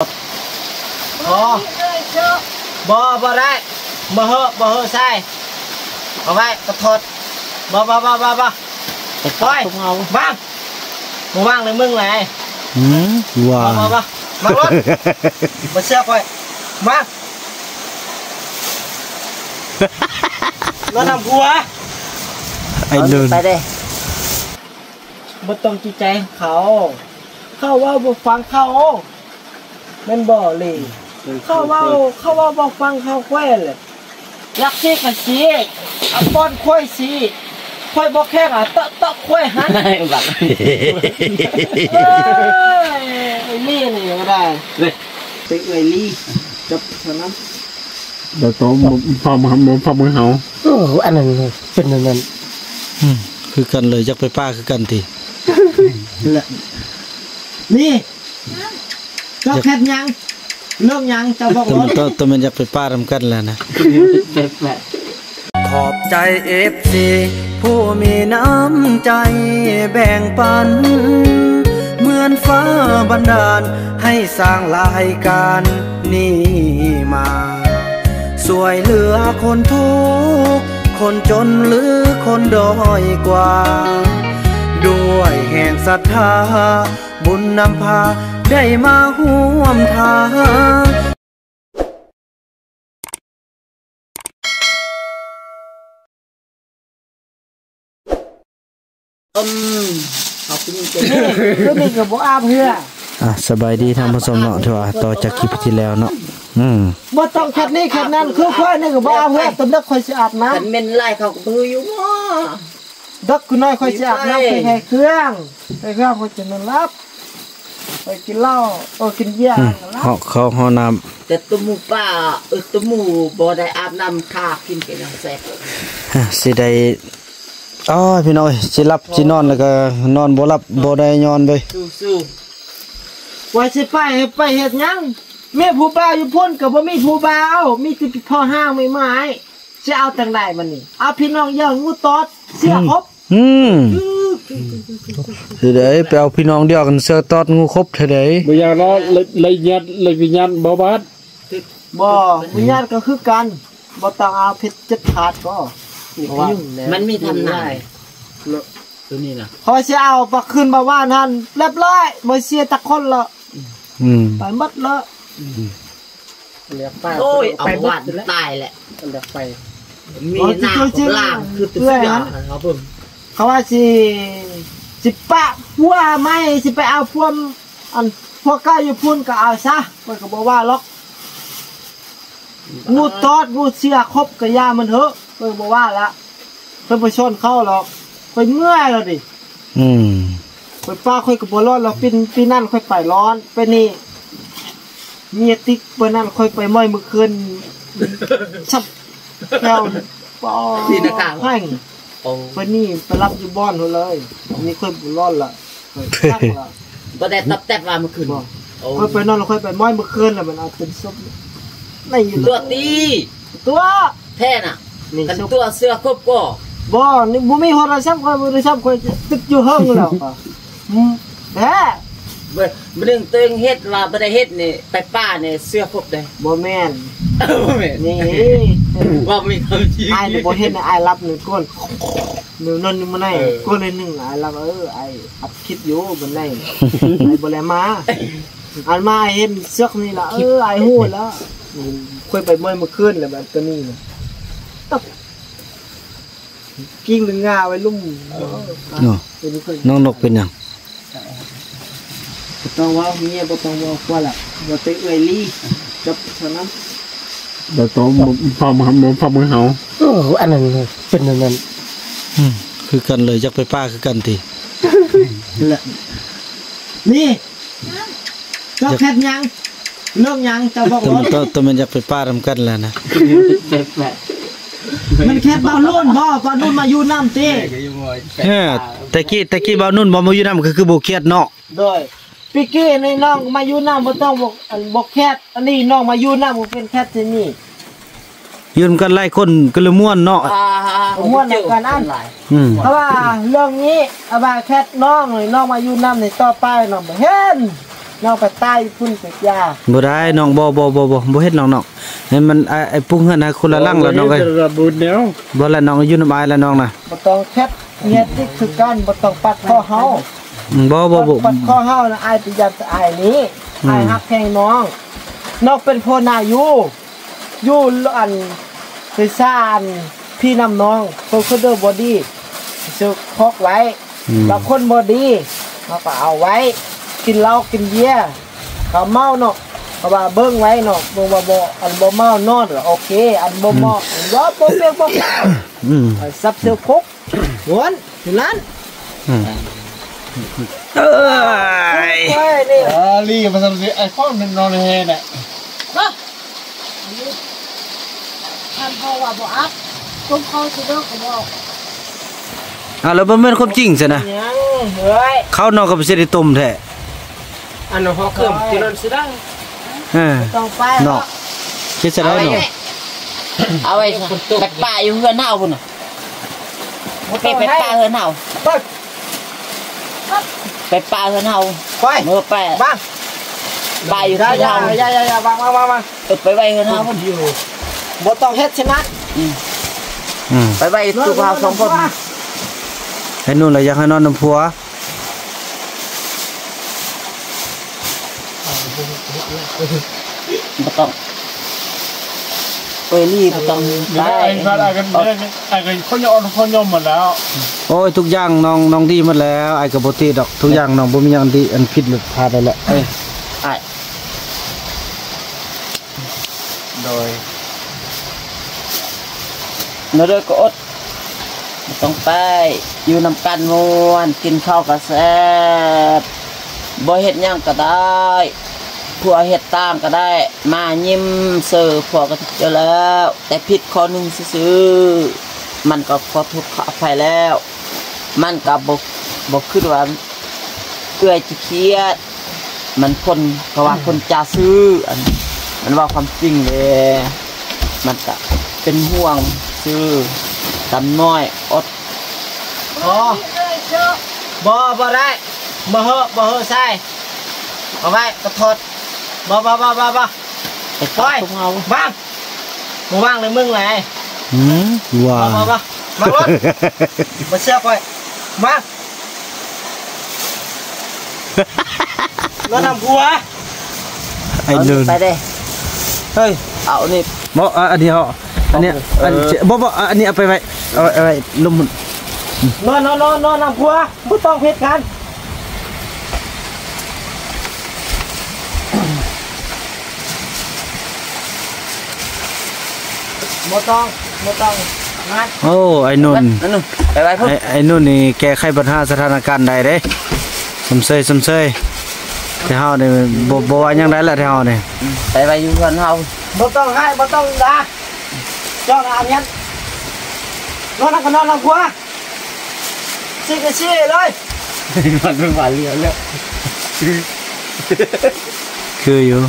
อ๋อบ่ได้บ่เหอะใช่เอาไว้กระทดบ่ปล่อยบ้างมึงบ้างเลยมึงไงว้ามาล้นมาเชื่อคอยมาเราทำกูวะไอ้เดินไปเด้บ่ต้องจิตใจเขาว่าบ่ฟังเขาแม่นบ่เลยเขาว่าบ่ฟังเขาแควเลยรักสิกันสิเอาป้อนค่อยสิค่อยบ่แค่อ่ะตะค่อยหันบักนี่ก็ได้ติ๊กไว้ลี่จับเท่านั้นเดี๋ยวตัวพอมือเขาอันนั้นเป็นอันนั้นคือกันเลยจักไปป้าคือกันทีนี่เจ้าแคทยังเรื่องยังเจ้าบอกว่าตัวมันอยากไปป้าทำกันแล้วนะขอบใจFCผู้มีน้ำใจแบ่งปันเหมือนฟ้าบันดาลให้สร้างรายการนี้มาสวยเหลือคนทุกข์คนจนหรือคนด้อยกว่าด้วยแห่งศรัทธาบุญนำพาได้มาห่วมทางเอาไปยิงกันก็มีกับบ่อาเพื่อสบายดีท่านผู้ชมเนาะที่ว่าต่อจากคลิปที่แล้วเนาะบ่ต้องคัดนี้คัดนั้นคือค่อยนี่ก็บ่อาเพื่อตำนักค่อยสิอาบน้ำคันเม่นไล่เขาก็คืออยู่บ่ดักคุณน้อยค่อยสิอาบน้ำไปเครื่องค่อยจะนอนรับไปกินเหล้ากินเบียร์เขาห้องน้ำแต่ตัวหมูป่าตัวหมูบ่ได้อาบน้ำข้ากินกันแซ่บสิได้พี่น้อยสิรับสินอนแล้วก็นอนบ่รับบ่ได้นอนเลยสู้ว่าสิไปเฮ็ดหยังแม่ผู้บ่าวอยู่พุ่นก็บ่มีผู้บ่าวมีแต่พ่อห้างไม่ไม้สิเอาจังได๋มันนี่เอาพี่น้องเยอะงูตอดเสียครบสิได้ไปเอาพี่น้องเดียวกันเสือตอดงูครบเท่าใดบ่อยากรอเลยวิญญาณบ่บาดบ่วิญญาณก็คือกันบ่ต้องเอาเพชร7ขาดก็มันมีทำนายตัวนี้ล่ะพอสิเอาปักขึ้นมาว่านั่นเรียบร้อยบ่เสียตะคนละไปหมดละเรียกป้าโอ้ยเอาวัดตายแหละเรียกไปมีหน้าของล่างคือตัวอย่างครับผมเขาว่าสิปะพัวไม่สิไปเอาพวมอันพวกก้าอยู่พุ่นก็เอาซะมันก็บอกว่าล็อกงูตอดงูเสียครบกับยามันเถอะเพิ่งบอกว่าละเพิ่งไปชนเข้าหรอกไปเมื่อยแล้วดิไปป้าค่อยกับบัวร้อนเราปีนั่นค่อยไปร้อนไปนี่เมียติ๊กไปนั่นค่อยไปม้อยมือคืนชับแก้วตีนกาแห้งไปนี่ไปรับอยู่บ้านเลยนี่ค่อยบัวร้อนละบ่ได้ตับแตบว่ามือคืนค่อยไปนั่นเราค่อยไปม้อยมือคืนแล้วมันเอาเป็นซุปไม่อยู่ตัวตีตัวแท้น่ะกันตัวเสื้อครบก็บ่นี่บ่มีโทรศัพท์ค่อยบ่ได้ซับค่อยตึกอยู่ห้องแล้วแท้บ่นึงตัวเองเฮ็ดว่าบ่ได้เฮ็ดนี่ไปป้านี่เสื้อครบได้บ่แม่นนี่ว่ามีคำจริงอ้ายบ่เฮ็ดอ้ายรับ1ก้นนั่นนี่มันได้ก้นนึงอ้ายรับอ้ายอัดคิดอยู่บ่ได้อ้ายบ่แลมาอันมาเห็นเสื้อนี่ล่ะอ้ายฮู้แล้วค่อยไปม้อยเมื่อคืนแล้วแบบตัวนี้กิ้งหรืองาไว้ลุ่มน้องนกเป็นยังต้องว่าเมียบ่ต้องว่าล่ะบ่ติเอ้ยลี่จับเท่านั้นเดี๋ยวตัวพอมือเขาอันนั้นเป็นอันนั้นคือกันเลยจักไปป้าคือกันทีนี่เจ้าแคทยังเรื่องยังเจ้าบอกว่าตัวมันอยากไปป้าทำกันแล้วนะมันแค่บอลนุ่นมาอยู่น้ำตีตะกี้บอลนุ่นมาอยู่น้ำคือโบเคียดเนาะโดยพี่กี้ในน้องมาอยู่น้ำบ่ต้องบอกแคทอันนี้น้องมาอยู่น้ำมันเป็นแคทที่นี่ยืนกันไล่คนก็เลยม่วนเนาะม่วนกันอันเพราะว่าเรื่องนี้อาบาแคทน้องมาอยู่น้ำในต่อไปน้องเห็น น้องไปใต้พุ่นติดยา บ่ได้น้องบ่เฮ็ดน้องๆให้มันไอ้ปุ้งเฮือนนะคนละลังแล้วน้องเอ้ย ระบุญแล้ว บ่ละน้องอยู่น้ำอายละน้องน่ะ บ่ต้องแคบเฮ็ดนี่คือการบ่ต้องปัดข้อเฮา บ่ ปัดข้อเฮานะอายประหยัดอายนี้อายฮักแพงน้องน้องเป็นพ่อนาอยู่อันไปซ่านพี่นำน้องโคคเดอร์บอดี้สึกพกไว้บางคนบอดี้เราก็เอาไว้กินเหล้ากินเบียร์ก็เมาเนาะก็ว่าเบิ่งไว้เนาะเบิ่งว่าบ่อันบ่เมานอนโอเคอันบ่เมาบ่เปียกบ่ซับเสือพกหวนอยู่นั้นเอ้ย เฮ้ยนี่ ลี่มาทำสิไอ้ข้อมันนอนในเฮน่ะ ท่านพ่อว่าบ่อัพต้มข้าวสิเด้อก็บอก แล้วบ่แม่นความจริงซะนะ ยังเฮ้ย เขาน้องก็บ่สิได้ต้มแท้ อันนั้นพอเครื่องที่นั่นสิได้ ต้องไป เนาะคิดซะได้เนาะ เอาไว้ไปป่าอยู่เฮือนเฮาพุ่นน่ะไปป่าเฮือนเฮา ไป ไปป่าเฮือนเฮา ไป เมื่อไป บ้าง ป่าอยู่ อย่า เฮือน อย่า เฮา อย่าบ้างไปไว้เฮือนเฮาพุ่น บ่ต้องเฮ็ดชนะ ไปไว้ตู้เฮาสองคน ไอ้นู่นล่ะอยากให้นอนน้ำผัว บ่ต้องไปรีบบ่ต้อง เดี๋ยวไอ้พาไอ้กันไอ้กันเขายอมหมดแล้ว โอ้ยทุกอย่างน้องดีหมดแล้วไอ้ก็บ่ติดดอกทุกอย่างน้องบ่มีหยังดีอันผิดหรือพลาดได้แหละ ไอ้ โดย นเด้อก็อดบ่ต้องไปอยู่นำกันม่วนกินข้าวก็แซ่บบ่เฮ็ดหยังก็ได้ผัวเฮ็ดตามก็ได้มายิ้มเสิร์ฟผัวก็เจอแล้วแต่ผิดข้อหนึงซื่อๆมันก็ขอโทษขออภัยแล้ว มันก็บ่คิดว่าเอื้อยสิเครียดมันคนก็ว่าคนจะซื้ออันมันว่าความจริงเลยมันก็เป็นห่วงซื้อตำน้อยอด บ่ได้บ่เฮอใส่เอาไว้กระทดบ่ ไป ปล่ ปล่ อ อย ยพวกเรา บ้างบ่ว่างเลยมึงไง ว้า บ่มารถบ่เชื่อค่อยมาแล้วนำผัว ไอ้นู่น ไปเด้ เฮ้ย เอานี่ บ่อันนี้เหรออันเนี้ยบ่อันนี้เอาไปไว้เอาไว้ลุ่มมัน นอนนำผัวบ่ต้องเฮ็ดกันบ่ต้องงัด โอ้ไอ้นุ่น นั่นนู่นไปไว้พุ่น ไอ้นุ่นนี่แก้ไขปัญหาสถานการณ์ใดเด้สมเซยแต่เฮานี่บ่ว่าหยังได้ละแต่เฮานี่ ไปไว้อยู่เพื่อนเฮา บ่ต้องให้บ่ต้องด่าจ้องอาเมียนนอนก็นอนนำผัวสิก็สิเลย มันเป็นหวานเหลือแล้ว คืออยู่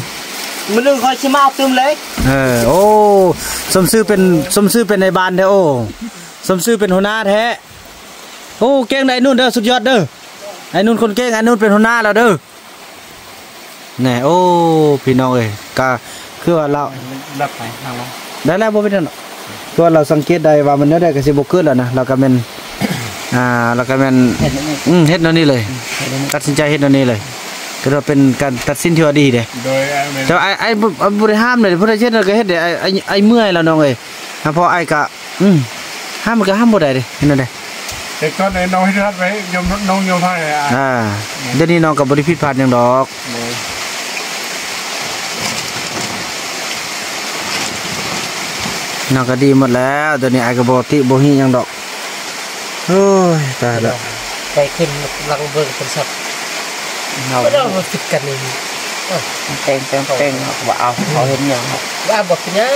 มื้อนึงคอยสิมาเอาตึมเลย โอ้สมซื่อเป็นในบ้านแท้โอ้สมซื่อเป็นหัวหน้าแท้โอ้เก่งได้นุ่นเด้อสุดยอดเด้อไอ้นุ่นคนเก่งไอ้นุ่นเป็นหัวหน้าแล้วเด้อแน่โอ้พี่น้องเอ้ยก็คือว่าเรา รับไปทางลง ได้แล้วบ่เป็นนั่นหรอกคือว่าเราสังเกตได้ว่ามันได้ก็สิบ่เกิดแล้วนะเราก็แม่นเราก็แม่นเฮ็ดแนวนี้เลยตัดสินใจเฮ็ดแนวนี้เลยก็เป็นการตัดสินที่ว่าดีเด้ โดย แต่ไอ้บ่ได้ห้ามเลยเพราะได้เฮ็ดก็เฮ็ดได้ไอ้เมื่อยแล้วน้องเอ้ยพอไอ้ก็ห้ามมันก็ห้ามบ่ได้เด้เห็นได้ แต่ก่อนไอ้น้องให้ทัดไว้ยมน้องยมให้เดี๋ยวนี้น้องก็บ่ได้ผิดพลาดหยังดอกน้องก็ดีหมดแล้วเดี๋ยวนี้ไอ้ก็บ่ติบ่ฮีหยังดอกโอ้ยตายแล้ว ไปขึ้นลังเบิ่งเป็นสัตว์ เฮา บ่ต้องมาติดกันนี่ เต็งว่าเอาเขาเห็นหยัง ว่าบ่เป็นหยัง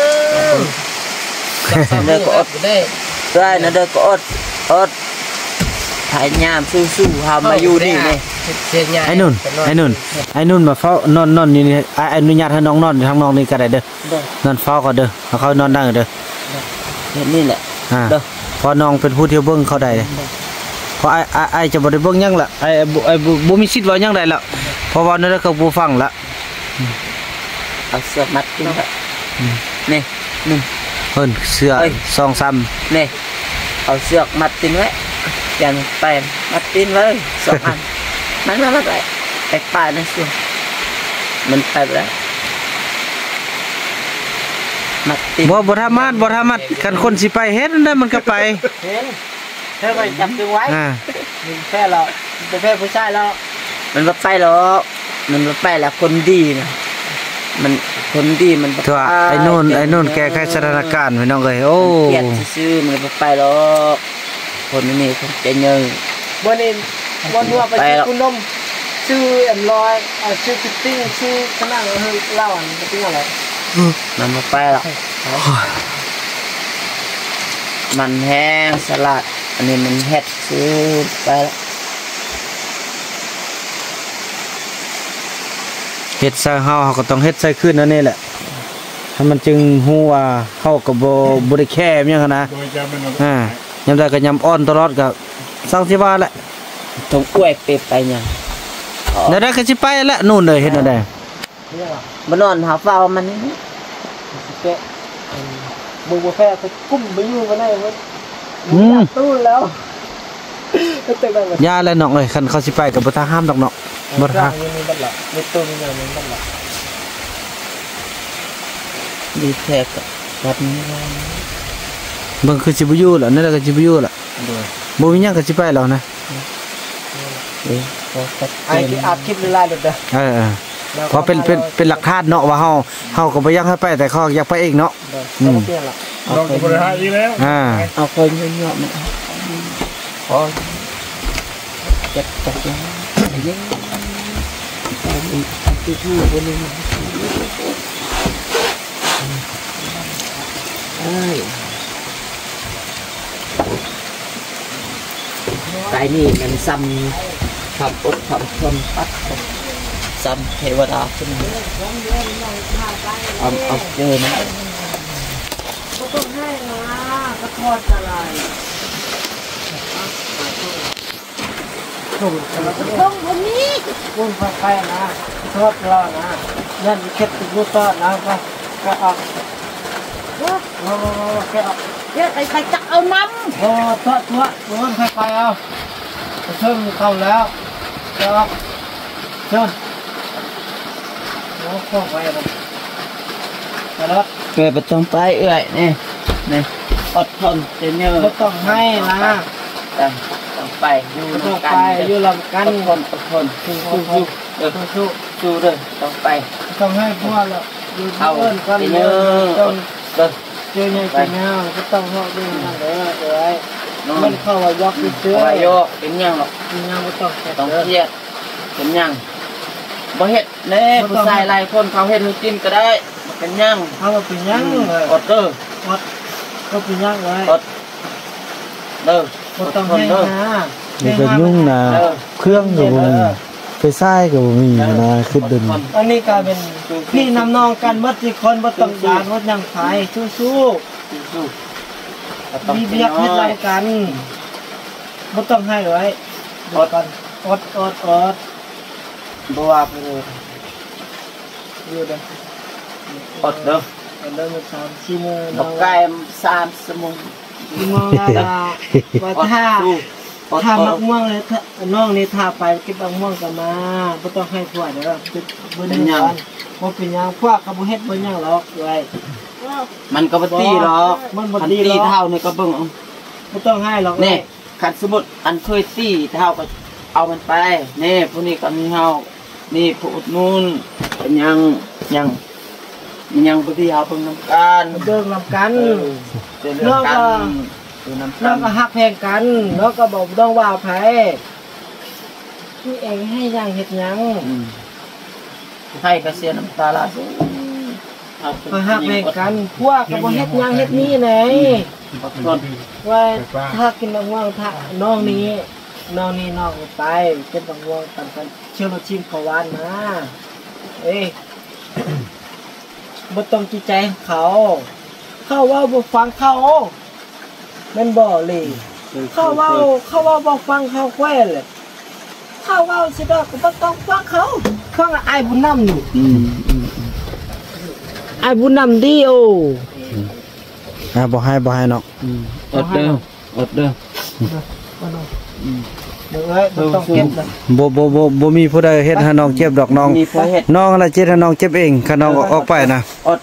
เด้อก็อด ได้ ได้นะเด้อก็อดพยายามสู้ๆเฮามาอยู่นี่นี่ ไอ้นุ่นมาเฝ้านอนอยู่นี่ไอ้อนุญาตให้น้องนอนอยู่ทางน้องนี่ก็ได้เด้อนอนเฝ้าก็เด้อเขานอนได้เด้อ เห็นนี่แหละ เด้อพอน้องเป็นผู้ที่เบิ่งเขาได้เลยเพราะไอ้จะบ่ได้เบิ่งหยังล่ะไอ้บ่มีสิทธิ์ว่าหยังได้แล้ว เพราะว่านั่นก็บ่ฟังละ เอาเสือกมัดกินละนี่นี่ เพิ่นเสื้อ2-3 นี่เอาเสือกมัดตินไว้ยันไปมัดตินเลย2 อันมันมาไปไปป่านั่นสิมันไปแล้วมัดติน บ่ทำมัดคันคนสิไปเฮ็ดนั่นได้มันก็ไป เห็นเธอไปจับดึงไว้ มึงแพ้เราเป็นแพ้ผู้ชายแล้ว มันมาไปหรอกมันมาไปแล้วคนดีนะมันคนดีมันบ่ ตัวไอ้นู่นแก้ไขสถานการณ์พี่น้องเอ้ยโอ้ เกลียดซื่อๆมันบ่ไปหรอกคนนี้คนใจเยิง วันนี้วันนัวไปซื้อคุณนมซื้อแอมลอยซื้อฟิตติ้งซื้อขนาดเล่าอันฟิตติ้งอะไร มันบ่ไปหรอกมันแห้งสลัดอันนี้มันเฮ็ดซื้อไปแล้ว เฮ็ดใส่เฮาก็ต้องเฮ็ดใส่คืนนั่นนี่แหละให้มันจึงฮู้ว่าเฮาก็บ่ได้แค่หยังหั้นนะ โดยจะมัน ยามใดก็ยามอ่อนตลอดก็สังสิว่าแหละ ต้องอ้วยเปไปหยัง เดี๋ยวได้ก็สิไปแล้วนู่นเลยเฮ็ดนั่นได้ เนี่ยว่ะ บ่นอนหาเฝ้ามันนี่ เจ๊มึงแพ้ไปกุ้มไปยุ่งกันได้เว้ยตู้แล้วก็เต็มไปหมด ยาแล้วน้องเอ้ยคันเขาสิไปก็บ่ทางห้ามดอกเนาะบ่ทาง มีบัตรหรอมีตู้มีเงินมีบัตรหรอ ดีแท้ก็แบบนี้ เบิ่งคือสิบ่อยู่แล้วนั่นแหละก็สิบ่อยู่ล่ะบ่มีหยังก็สิไปแล้วนะ ไอ้ที่อัดคลิปไล่ๆเด็ด เพราะเป็นหลักฐานเนาะว่าเฮาก็บ่อยากให้ไปแต่เขาอยากไปเองเนาะ ไม่เปลี่ยนหรอก เราก็บริหารอีกแล้ว เอาคนเยอะๆมันพอจัดยังยังที่ชื่อคนนึงไก่นี่มันซ้ำขับอดขับทนปัดซ้ำเทวดาขึ้นเอาเจอนะ ก็ต้องให้นะก็ทอดอะไรต้องคนนี้วุ่นไปนะทอดรอนะยันเข็ดติดลูกทอดนะก็ออกแกออก เดี๋ยวไปจักเอาน้ำ โอ้ทอดวุ่นไปเอาเชิญเข้าแล้วแกออกเชิญโอ้เข้าไปเลยไปรถ เกิดประจงไปเอื่อยนี่อดทนเจเนอร์ ก็ต้องให้นะ ต้องไปอยู่ ต้อง กั ไป น อยู่ลำกัน อดทนสู้เลยต้องไป ต้องให้พ่อละอยู่ เอา เพื่อนกัน เจ เล เนอย ร์ ต้อง เดิน เจอเนี่ยกินข้าวก็ต้องเข้าด้วยนะเด้อเอ้ยมันเข้าว่ายกไปเจอ วายโยเป็นยังหรอก กินยังก็ต้อง ต้องเครียดเป็นยังบ่เฮ็ดเน่ผู้ชายหลายคนเขาเฮ็ดให้กินก็ได้เป็นยัง เขาเป็นยังเลย อดเด้อ ก็เป็นยังเลย อดเด้อ ก็ต้องให้นะ นี่เป็นยุ่งนะเครื่องก็บ่มีไฟซ้ายก็บ่มีนะคือดึง อันนี้กลายเป็นพี่นำนองกันเมื่อที่คนบ่ต้องการว่ายังขายสู้ๆมีเบียกให้เรากันบ่ต้องให้ไว้อดกันอดบ่ว่าไปเลยอยู่เด้อ อดเด้อ เดินมา3-4 โมง บอกไก่3 ชั่วโมง 4 โมงแล้วว่าถ้ามักม่วงเลยน้องนี่ถ้าไปเก็บมักม่วงกันมาบ่ต้องให้พวกเด้อบ่ได้ยังบ่เป็นหยังพวกก็บ่เฮ็ดบ่หยังหรอกไว้ มันก็บ่ตีหรอก มันบ่ คัน ตีหร ตี อก เท่านี่ก็เบิ่งเอา บ่ต้องให้หรอก นี่คันสมมุติอันเคยตีเท่าก็เอามันไปนี่ผู้นี้ก็มีเฮานี่ผู้อุดหนุนเป็นยังบ่ที่เฮาเพิ่งนำกัน เดินนำกัน เรื่องกันอยู่นำกั แล้ว น ก็ฮักแพงกันแล้วก็บ่ต้องว่าไผพี่เองให้ยังเฮ็ดหยัง ให้ก็เสียน้ำตาละ ก็ฮักแพงกันพวกก็บ่เฮ็ดหยังเฮ็ดนี่ไหน อดทน ว่าถ้ากินมะม่วงถ้าน้องนี้ไปกินมะม่วงตามกันเชื่อมาชิมขวานนะเอ้ยบ่ต้องจิตใจเขาว่าบ่ฟังเขาแม่นบ่เลยเขาว่าบ่ฟังเขาแคว้นเลยเขาว่าสิดอกก็บ่ต้องฟังเขา ข้างไอ้บุญนำนี่ไอ้บุญนำดีโอ บ่ให้เนาะ อดเด้ออดเด้อ เดี๋ยวต้องเก็บเลย บ่มีผู้ใดเฮ็ดให้น้องเจ็บดอกน้อง มีผู้เฮ็ด น้องน่ะเจ็บให้น้องเจ็บเองคันน้องออกไปนะ อด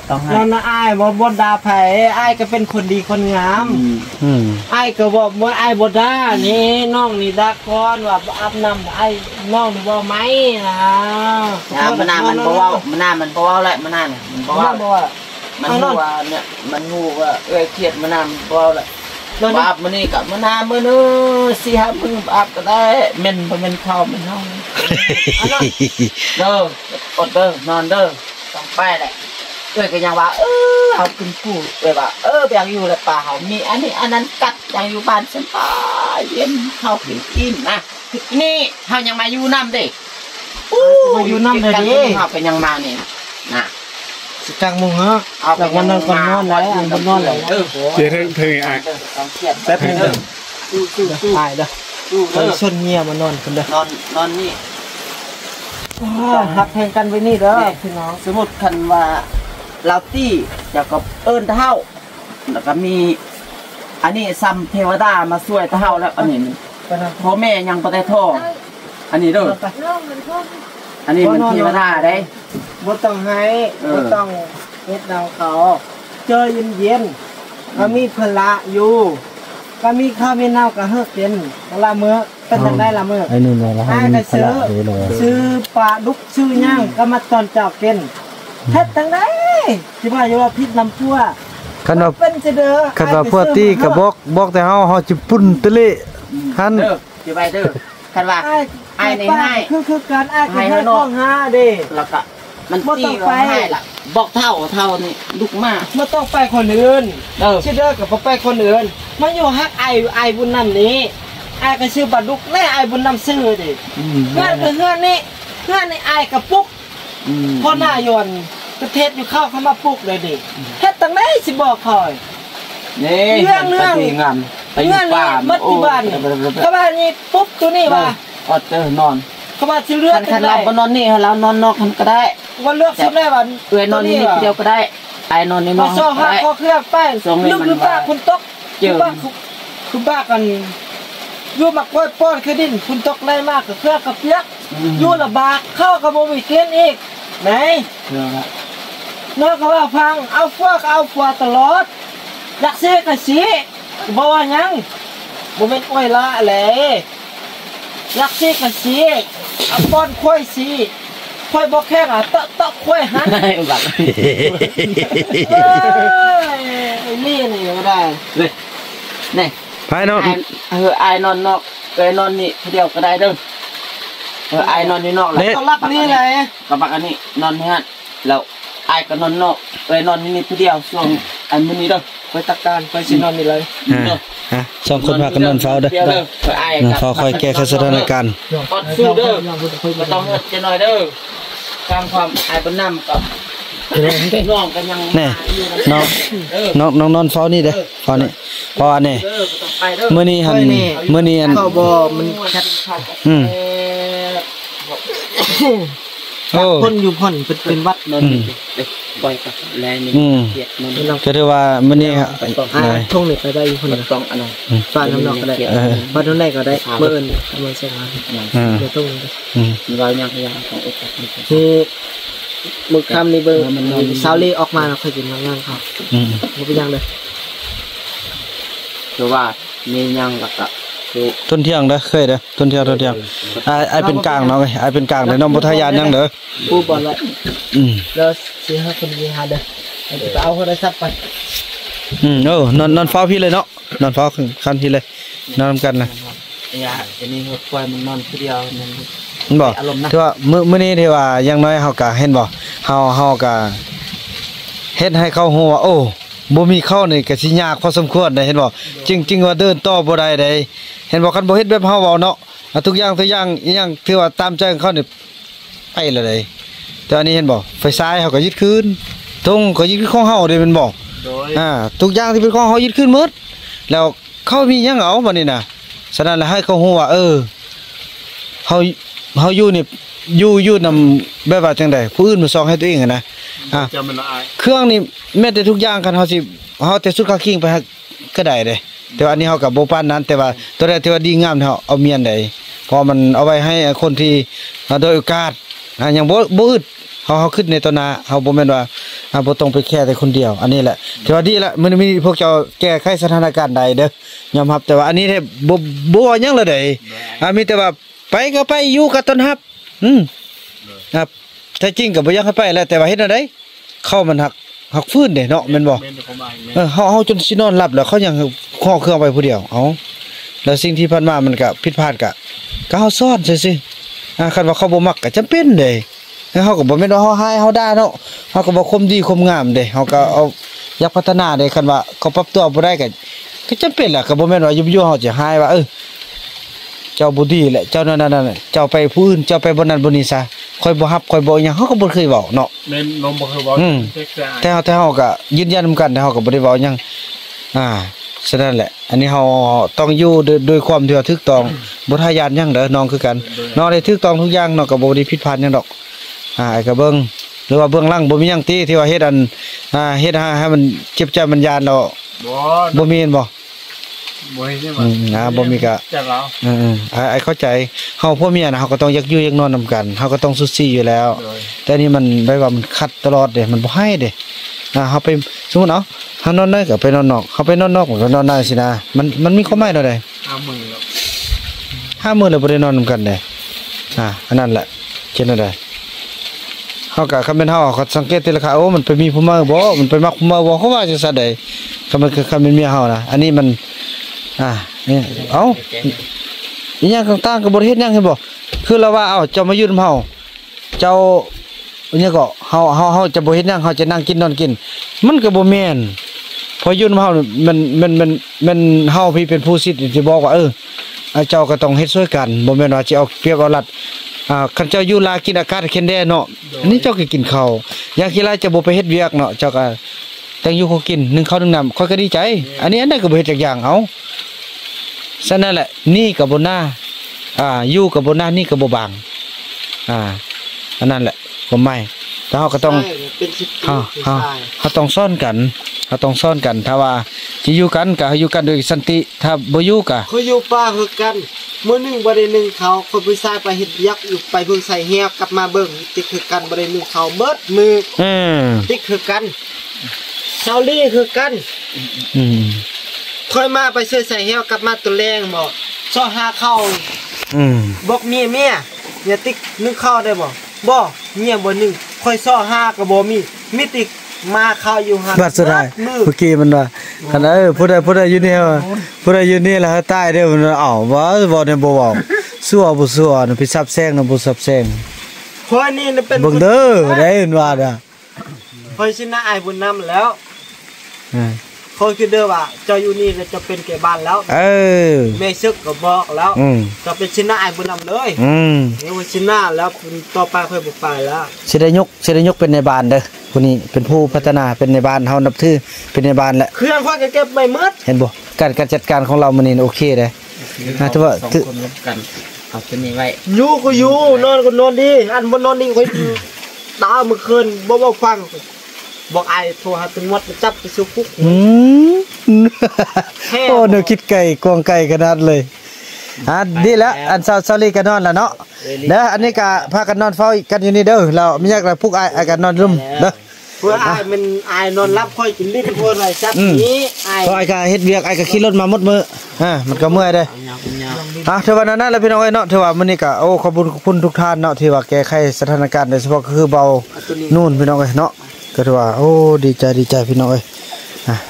ต้องให้ นั่นนะไอ้บ่ดาไผไอ้ก็เป็นคนดีคนงาม ไอ้ก็บอกว่าไอ้บ่ด่านี่น้องนี่ด่าก่อนว่าอาบน้ำไอ้น้องนี่บ่ไหมนะ มันน่ามันบ่เว้ามันน่ามันบ่เว้าแหละมันน่าเนี่ยมันบ่ บ่ เว้า ว่า มันรู้ว่าเนี่ยมันรู้ว่าเครียดมันน่ามันบ่เว้าแหละบาปมื้อนี้ก็มันน่ามื้อนึง4-5มื้อบาปก็ได้แม่นบ่แม่นข้าวแม่นเฮาเด้ออดเด้อนอนเด้อต้องไปแหละก็ยังว่าเฮากินผู้ว่าไปยังอยู่แล้วป่าเฮามีอันนี้อันนั้นกัดยังอยู่บ้านสบายเย็นเฮากินอิ่มนะนี่เฮายังมาอยู่นำเด้ มาอยู่น้ำเลยดิ เฮาก็ยังมานี่นะ สิจังมุงฮะจากวันนั้นก่อนนอนแล้วอันนอนแล้ว เจ๊เธอไอ้ ต้องเครียด แป๊บนึง ตายเด้อชนเมียมานอนกันเด้อน อนนี่ หักแทงกันไว้นี่เด้อพี่น้อง สมมุติคันว่าลาวตี้เจ้าก็เอิ้นเฒ่าแล้วก็มีอันนี้ซ้ำเทวดามาช่วยเฒ่าแล้วอันนี้ ไปนะ พ่อแม่ยังบ่ได้ท้องอันนี้เด้ออันนี้มันเทวดาได้ บ่ต้องให้บ่ต้องเฮ็ดเอาเขาเจอเย็นๆก็มีพละอยู่ก็มีข้าวมีน้ำก็เฮ็ดเป็นละมื้อเป็นจังได๋ละมื้อ ไอ้นี่น่ะ อ้ายก็ซื้อปลาดุกซื้อย่างก็มาตอนเจ้ากินเฮ็ดจังได๋สิว่าอยู่ว่าพิษน้ำพัว คันว่า เป็นสิเด้อ คันว่าพวกตี้ก็บอกแต่เฮาสิปุ่นตะเละหัน เด้อสิไปเด้อคันว่า ไอ้ในให้ คือการอ้ายคือให้ของหาเด้ แล้วก็มันตีก็ให้ล่ะบอกเฒ่านี่ลูกมา บ่ต้องไปคนอื่น เด้อ สิเด้อก็บ่ไปคนอื่นมาอยู่ฮักไอ้บุญนำนี้ไอ้ก็ซื้อปลาดุกแน่ไอ้บุญนำซื้อดิเฮือนก็เฮือนนี่ไอ้ก็ปุ๊กพอหน้ายนประเทศอยู่เข้ามาปุ๊กเลยดิเฮ็ดจังได๋สิบอกคอย นี่ เรื่อง ไปงานไปอ เงื่ ยู่ อน ป่า นี่มัดที่บ้านเขาบ้านนี่ปุ๊บตัวนี้ว่า อดเด้อนอน เขาบ้านสิเลือก คันเราบ่นอนนี่เรานอนนอกกันก็ได้ ว่าเลือกสิได้ว่า เอื้อนอนนี่นิดเดียวก็ได้ไอ้นอนนี่น มา อน ซ่อ ก็ หา ได้ คอเครื่องไป ส่งให้ ลึก มัน หรือบ้าคุณตก เจอ คุณบ้ากันอยู่มักป้อยป้อนคือดินคุณตกไล่มากกับเครื่องกับเปียกอยู่ละบากเข้ากับบ่มีเทียนอีกไหน เรื่องละ น้องเขาว่าฟังเอาฟัวก็เอาฟัวตลอดอยากสิก็สิบ่ว่าหยังบ่แม่นอ้อยละแหละอยากสิก็สิเอาป้อนค่อยสิค่อยบ่แข็งอ่ะตะค่อยหัน บัก เอ้ยไอ้นี่ก็ได้ เลยนี่ ภายนอก ไอ้นอนนอกนอนนี่เดียวก็ได้เด้อไอ้นอนนี่นอกแล้ว ต้องรับนี่แหละ กับบักอันนี้นอนนี่ฮะแล้วไอ้ก็นอนนอกนอนนี่เดียวช่วงอันมื้อนี้เด้อ ไปตักการไปสินอนนี่เลย ฮะสองคนพากันนอนเฝ้าเด้อ เด้อไอ้ เฝ้าคอยแก้ไขสถานการณ์ อดสู้เด้อบ่ต้องเฮ็ดจะหน่อยเด้อสร้างความไอ้บ่นำกับน้องกันยัง แน่น้องนอนเฝ้านี่เด้อเฝ้านี่เพราะว่านี่ เด้อบ่ต้องไปเด้อ มื้อนี้หั่นมื้อนี้อัน เข้าบ่มันแค่ โอ้ พ่นอยู่พ่นเป็นวัด นอนปล่อยกับแรงนี่เกียดนอน ก็ถือว่ามื้อนี้ฮะ ท่งนี่ไปได้อยู่คนละ ต้องอันนั้น ฟ้าน้ำนอกก็ได้ฟ้าน้ำในก็ได้เมื่ออื่นมันเสียงานเดี๋ยวต้อง เรายังของอุปกรณ์ คือมึกคำนี่เบิ่งซาวลีออกมาเราเคยกินงานเขาบ่เป็นยังเลย คือว่ามียังก็คือ ต้นเที่ยงเด้อเคยเด้อต้นเที่ยงไอ้เป็นกลางเนาะไอ้เป็นกลางเด้อน้องบ่ทายานยังเด้อ ผู้บอลละแล้วสิหาคนยิงหาเด้อจะไปเอาโทรศัพท์ไป โอ้นอนเฝ้าพี่เลยเนาะนอนเฝ้าคันพี่เลยนอนกันนะ อย่าจะนี่ปล่อยมันนอนคนเดียวมัน มันบอกที่ว่ามื้อนี้ที่ว่าอย่างน้อยเฮาก็เห็นบ่เฮาก็เฮ็ดให้เขาฮู้ว่าโอ้บ่มีเข้านี่ก็สิยากพอสมควรได้เห็นบ่จริงว่าเดินต่อบ่ได้เด้เห็นบ่คันบ่เฮ็ดแบบเฮาเว้าเนาะทุกอย่างอีหยังที่ว่าตามใจของเขานี่ไปแล้วเด้แต่อันนี้เห็นบ่ไฟซ้ายเฮาก็ยึดคืนตรงก็ยึดคืนของเฮาเด้แม่นบ่ทุกอย่างที่เป็นของเฮายึดคืนหมดแล้วเขามีหยังเอาบัดนี้น่ะฉะนั้นแล้วให้เขาฮู้ว่าเฮาอยู่นี่ อยู่นำแบบว่าจังได๋ผู้อื่นมาซองให้ตัวเองนะจะมันอายเครื่องนี่แม้แต่ทุกอย่างกันเฮาสิเฮาแต่สุดค่าคิงไปก็ได้เด้แต่ว่าอันนี้เฮาก็บ่ปานนั้นแต่ว่าตัวใดที่ว่าดีงามเฮาเอาเมียนได้พอมันเอาไว้ให้คนที่โดยโอกาสยังบ่อึดเฮาคิดในตอนหน้าเฮาบ่แม่นว่าบ่ต้องไปแค่แต่คนเดียวอันนี้แหละถือว่าดีละมันมีพวกเจ้าแก้ไขสถานการณ์ใดเด้อยอมรับแต่ว่าอันนี้แท้บ่ว่าหยังเลยเด้มีแต่ว่าไปก็ไปอยู่กับต้นฮับครับแท้จริงก็บ่อยากให้ไปแล้วแต่ว่าเฮ็ดจังได๋เข้ามันหักฟื้นเด้เนาะแม่นบ่เฮาจนสินอนหลับแล้วเขายังข้อเครื่องไปผู้เดียวเอาแล้วสิ่งที่ผ่านมามันก็ผิดพลาดก็เฮาซ่อนซื่อคันว่าเขาบ่มักก็จำเป็นเด้เฮาก็บ่แม่นว่าเฮาหายเฮาด่าเนาะเฮาก็บ่คมดีคมงามเด้เฮาก็เอาอยากพัฒนาเด้คันว่าเขาปรับตัวบ่ได้ก็จำเป็นล่ะก็บ่แม่นว่าอยู่ๆเฮาจะหายว่าเจ้าบ่ดีแหละเจ้านั่นเจ้าไปผู้อื่นเจ้าไปบ่นั้นบ่นี้ซะค่อยบ่ฮับค่อยบ่หยังเฮาก็บ่เคยเว้าเนาะแม่นนมบ่เคยเว้าแต่เฮาก็ยืนยันนำกันแต่เฮาก็บ่ได้เว้าหยังฉะนั้นแหละอันนี้เฮาต้องอยู่ด้วยความที่ว่าถูกต้องบ่ทายานหยังเด้อน้องคือกันน้องได้ถูกต้องทุกอย่างน้องก็บ่ได้ผิดพลาดหยังดอกไอ้ก็เบิ่งหรือว่าเบื้องหลังบ่มีหยังติที่ว่าเฮ็ดเฮ็ดให้มันเจ็บใจมันยานเนาะบ่มีบ่เฮ็ดใช่มั้บ่มีก็จักแล้วไอ้เข้าใจเฮาพ่อเมียน่ะเฮาก็ต้องอยากอยู่อยากนอนนำกันเฮาก็ต้องสุซี่อยู่แล้วแต่นี่มันได้ว่ามันคัดตลอดเด้มันบ่ให้เด้เฮาไปสมมุติเฮานอนในก็ไปนอนนอกเฮาไปนอนนอกก็นอนในสินะมันมีความหมายเท่าใด5 มื้อแล้วบ่ได้นอนนำกันเด้อันนั้นแหละเช่นนั้นได้เฮาก็คันแม่นเฮาก็สังเกตแต่ละครั้งโอ้มันไปมีผู้มาบ่มันไปมักผู้มาบ่เขาว่าจังซั่นใดคันเป็นเมียเฮานะอันนี้มันนี่อีหยังต่างๆก็บ่ได้เฮ็ดหยังเห็นบ่คือเราว่าเจ้ามาอยู่นำเฮาเจ้าอันนี้ก็เฮาจะบ่เฮ็ดหยังเฮาจะนั่งกินนอนกินมันก็บ่แม่นพออยู่นำเฮามันเฮาพี่เป็นผู้สิทธิ์ที่บอกว่าเจ้าก็ต้องเฮ็ดช่วยกันบ่แม่นว่าสิเอาเปรียบเอารัดคันเจ้าอยู่ลากินอากาศเข็นแดเนาะอันนี้เจ้าก็กินข้าวอย่างขี้ลาจะบ่ไปเฮ็ดเวียกเนาะเจ้าก็แต่งอยู่เขากิน1ข้าว1น้ำค่อยก็ดีใจอันนี้อันนั้นก็บ่เฮ็ดจักอย่างเอาฉะนั้นแหละนี่ก็บ่น่าอยู่ก็บ่น่านี่ก็บ่บางอันนั้นแหละบ่ไม่แต่เฮาก็ต้องเฮาต้องซ่อนกันถ้าว่าสิอยู่กันก็อยู่กันด้วยสันติถ้าบ่อยู่ก็เขาอยู่ป่าคือกันมื้อนึงบ่ได้นึงเขาคนผู้ชายไปเฮ็ดยักอยู่ไปเบิ่งใส่แฮกลับมาเบิ่งติคือกันบ่ได้นึงเขาเบิดมือติคือกันชาวลี่คือกันค่อยมาไปซื้อใส่แฮกกลับมาตัวแรงบ่ซ้อหาเข้าบอกเมียอย่าตินึงเข้าได้บ่เมียบ่นึงค่อยซ้อหาก็บ่มีติมาเข้าอยู่หั่นบัดสุดท้ายเมื่อกี้มันว่าคันผู้ใดอยู่นี่ล่ะตายเด้อมันบ่ได้บ่เว้าซั่วบ่ซั่วไปซับแซงบ่ซับแซงพอนี่เป็นเบิ่งเด้อได้เห็นว่าเด้อพอยสินะอ้ายบุญนำแล้วคอยคือเด้อว่าเจ้าอยู่นี่จะเป็นแก่บ้านแล้วแม่ซึกก็บอกแล้วจะเป็นชินะอ้ายบุญนำเลยนี่ว่าชินะแล้วต่อไปค่อยบ่ไปแล้วสิได้ยกเป็นในบ้านเด้อผู้นี้เป็นผู้พัฒนาเป็นในบ้านเฮานับถือเป็นในบ้านแหละเครื่องค่อยก็เก็บไปหมดเห็นบ่การจัดการของเรามื้อนี้โอเคเด้ถือว่าคนร่วมกันเอาตัวนี้ไว้อยู่ก็อยู่นอนก็นอนดีอันบ่นอนนิ่งค่อยตามื้อคืนบ่ฟังบอกไอ้โทรหาตำรวจมาจับไปสู่คุกโอ้เดี๋ยวคิดไก่กวางไก่ขนาดเลยดีแล้วอันซาลีกันนอนแล้วเนาะเด้ออันนี้ก็พากันนอนเฝ้ากันอยู่นี่เด้อเราไม่อยากอะไรพวกไอ้กันนอนร่มเด้อเพื่อไอ้มันไอ้นอนรับค่อยกินลิ้นเพื่ออะไรจับนี้ไอ้ก็ไอ้ก็เฮ็ดเวียกไอ้ก็ขี่รถมาหมดมือมันก็เมื่อยเด้เทวานั้นแล้วพี่น้องเนาะเทวามื้อนี้ก็โอ้ขอบคุณทุกท่านเนาะที่ว่าแก้ไขสถานการณ์โดยเฉพาะก็คือเบานู่นพี่น้องเนาะก็ถือว่าโอ้ดีใจพี่น้อง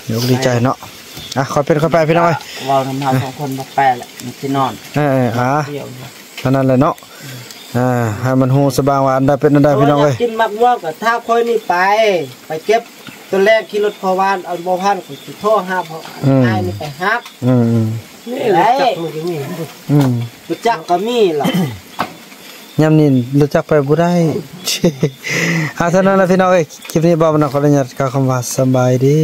เดี๋ยวดีใจเนาะขอเป็นขอไปพี่น้องเราทำ2คนบ่แปแหละที่นอนนั่นแหละเนาะให้มันฮู้สบายว่าอันใดเป็นอันใดพี่น้องกินมักม่วงก็ถ้าค่อยนี่ไปเก็บตัวแรกขี่รถพอวานเอาบ่พันก็สิโทรหาพ่ออ้ายนี่ไปฮับนี่แหละรู้จักก็มีล่ะยามนี้รู้จักไปบ่ได้เท่านั้นล่ะพี่น้องคลิปนี้บ่าวมันขออนุญาตกล่าวคำว่าสบายดี